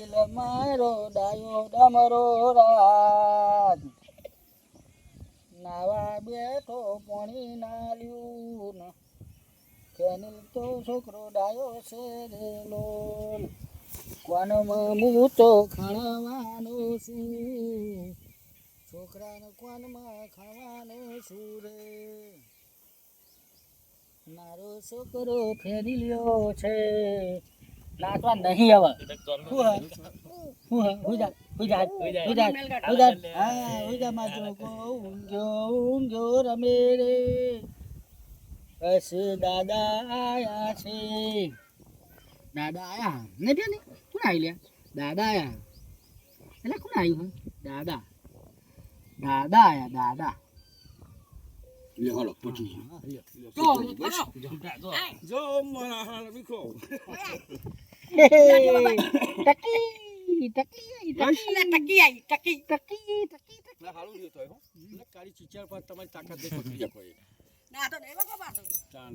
મારો ડાયો ડમરો રાજ નાવા બેઠો પાણી નાલ્યું ને કેનિલ તો છોકરો ડાયો છે રે લોલ કોનમાં હું તો ખાવાનો છું છોકરાને કોનમાં ખાવાનો છું રે મારો છોકરો ફેરી લ્યો છે નાચવા નહીં હવે ઊંઘ્યો રમે રે બસ દાદા આયા છે દાદા આયા ને બે ને કોણ આવી લ્યા દાદા આયા એટલે કોણ આવ્યું દાદા દાદા આયા દાદા લે હાલો પૂછી જો મારા હાલ વિખો હાલું લ્યો તો હો કાળી ચીચર પર તમારી તાકાત દેખો કોઈ ના તો નહીં વગો પાછો ચાલ